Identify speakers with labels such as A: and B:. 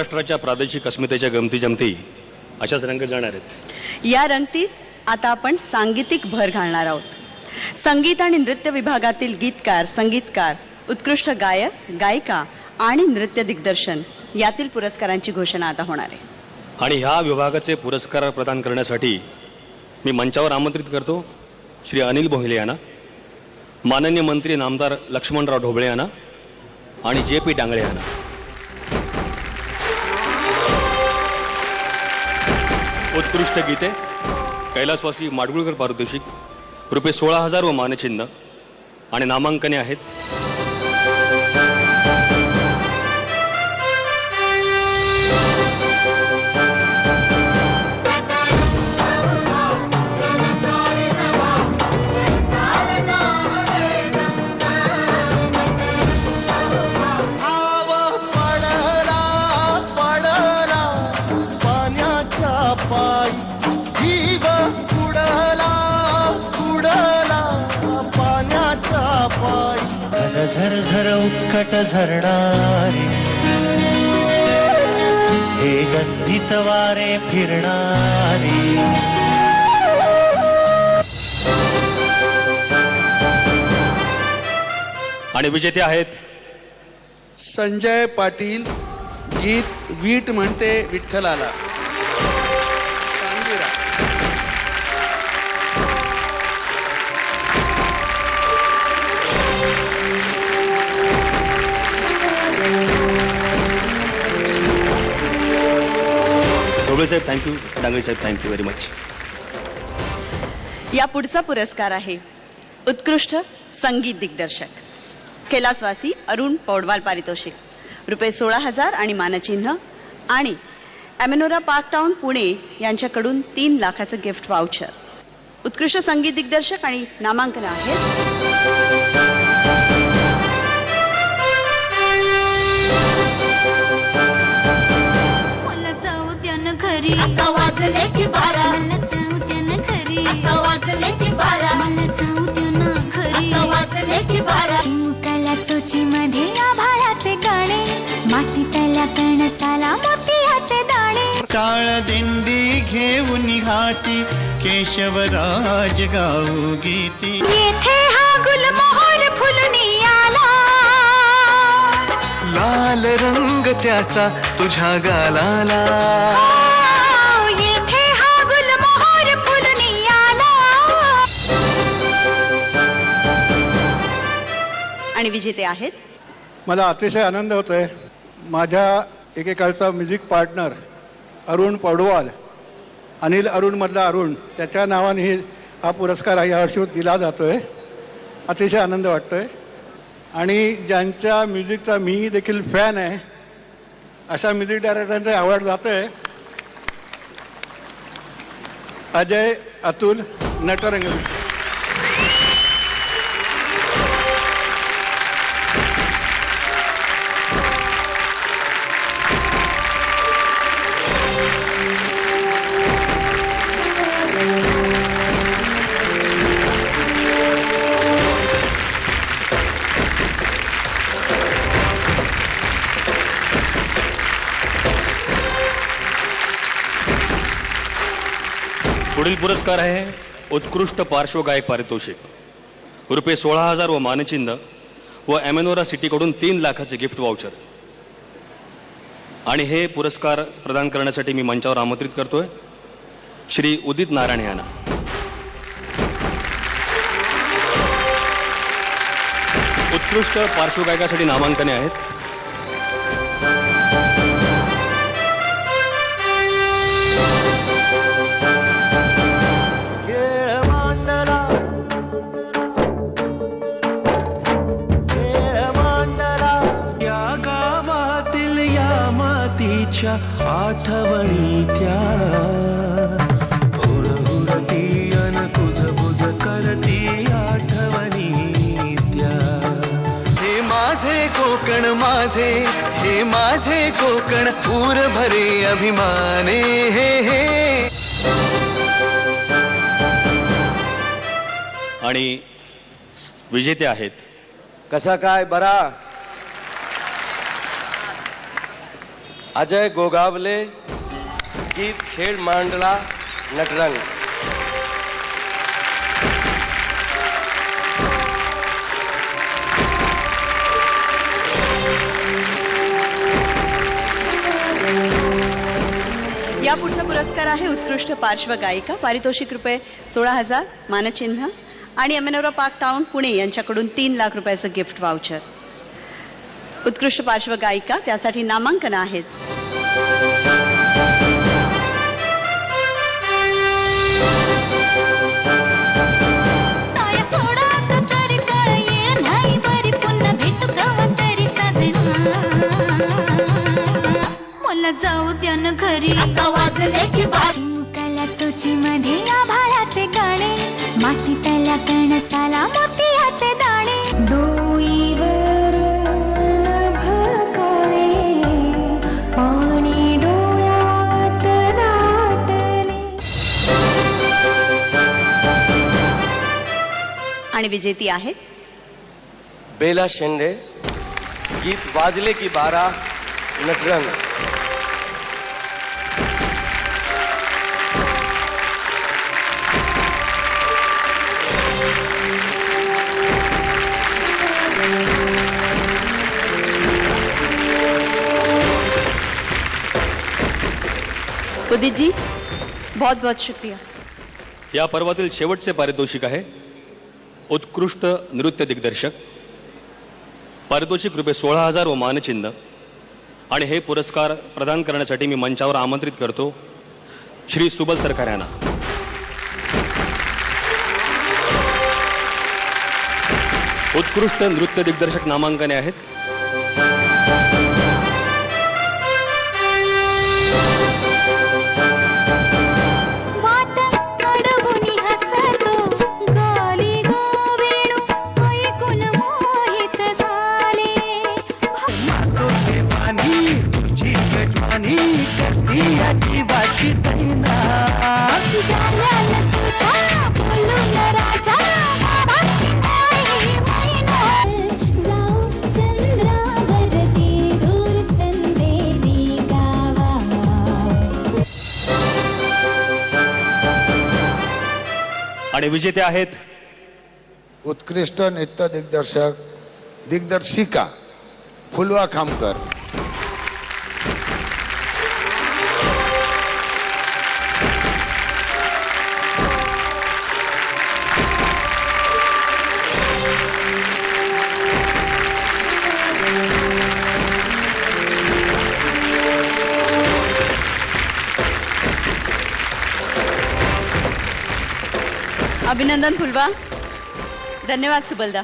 A: महाराष्ट्राच्या प्रादेशिक अस्मितेच्या गमती जमती अशाच रंग जाणार आहेत।
B: या रंगतीत आता आपण सांगीतिक भर घालणार आहोत। संगीत आणि नृत्य विभागातील गीतकार, संगीतकार, उत्कृष्ट गायक, गायिका आणि नृत्य दिग्दर्शन यातील पुरस्कारांची घोषणा आता होणार आहे।
A: आणि ह्या विभागाचे पुरस्कार प्रदान करण्यासाठी मी मंचावर आमंत्रित करतो श्री अनिल बोहिले यांना, माननीय मंत्री नामदार लक्ष्मणराव ढोबळे यांना आणि JP डांगळे यांना। उत्कृष्ट गीते कैलासवासी माडगुळकर पारितोषिक ₹16,000 व मानचिन्ह आणि नामांकने आहेत
C: झरझर उत्कट झरणारे, हे गंधित वारे फिरणारे।
A: आणि विजेते आहेत
D: संजय पाटील, गीत वीट म्हणते विठ्ठलाला।
A: ढोबळे साहेब थँक्यू, डांगळे साहेब थँक्यू व्हेरी मच।
B: या पुढचा पुरस्कार आहे उत्कृष्ट संगीत दिग्दर्शक, कैलासवासी अरुण पौडवाल पारितोषिक ₹16,000 आणि मानचिन्ह आणि एमेनोरा पार्क टाउन पुणे यांच्याकडून 3 लाखाचं गिफ्ट वाउचर। उत्कृष्ट संगीत दिग्दर्शक आणि नामांकन आहेत
E: खरी आता वाजले की 12 मला चौथ्यानं खरी आता वाजले की 12 मला चौथ्यानं खरी आता वाजले की 12 चिमुकल्या चोचीमध्ये आभाळाचे गाणे, मातीतल्या कणसाला मोतियाचे दाणे।
C: टाळ दिंडी घेऊन निघाती केशवराज गाऊ गीती।
E: येथे हा गुलमोहर फुलून आला,
C: लाल रंग त्याचा तुझ्या गालाला।
B: आणि विजेते आहेत
F: मला अतिशय आनंद होतोय, माझ्या एकेकाळचा म्युझिक पार्टनर अरुण पौडवाल, अनिल अरुण मधला अरुण, त्याच्या नावाने हा पुरस्कार यावर्षी दिला जातोय। अतिशय आनंद वाटतोय आणि ज्यांच्या म्युझिकचा मी देखील फॅन आहे अशा म्युझिक डायरेक्टरांचा अवॉर्ड जातोय अजय अतुल नटरंगवी।
A: पुढील पुरस्कार आहे उत्कृष्ट पार्श्वगायक पारितोषिक ₹16,000 व मानचिन्ह व एमेनोरा सिटीकडून 3 लाखाचे गिफ्ट वाउचर। आणि हे पुरस्कार प्रदान करण्यासाठी मी मंचावर आमंत्रित करतोय श्री उदित नारायण यांना। उत्कृष्ट पार्श्वगायकासाठी नामांकने आहेत
C: आठवणी त्या हुरहुरती अन कुजबुज करती आठवणी त्या। हे माझे कोकण माझे, हे माझे कोकण पूर भरे अभिमाने हे।
A: आणि विजेते आहेत
D: कसा काय बरा
G: अजय गोगावले, गीत खेळ मांडला नटरंग.
B: या पुढचा पुरस्कार आहे उत्कृष्ट पार्श्वगायिका. पारितोषिक रुपये 16,000, मानचिन्ह आणि एमेनोरा पार्क टाउन पुणे यांच्याकडून 3 लाख रुपयाचं गिफ्ट वाउचर. उत्कृष्ट पार्श्वगायिका त्यासाठी नामांकन आहेत
E: मला जाऊ द्या ना घरी. वाजले की चिमुकल्या चोची मध्ये आभाळाचे गाणे, माती त्याला कणसाला मोतियाचे दाणे, डोईवर भकाळे, पाणी डोळ्यात दाटले.
B: आणि विजेती आहे
G: बेला शेंडे, गीत वाजले की 12 नटरंग.
B: उदित जी, बहुत बहुत शुक्रिया.
A: या पर्वातील शेवटचे पारितोषिक आहे उत्कृष्ट नृत्य दिग्दर्शक. पारितोषिक रुपये 16,000 व मानचिन्ह. आणि हे पुरस्कार प्रदान करण्यासाठी मी मंचावर आमंत्रित करतो श्री सुबल सरकार यांना. उत्कृष्ट नृत्य दिग्दर्शक नामांकने आहेत आणि विजेते आहेत
H: उत्कृष्ट नृत्य दिग्दर्शिका फुलवा खामकर.
B: अभिनंदन फुलवा. धन्यवाद सुबलदा.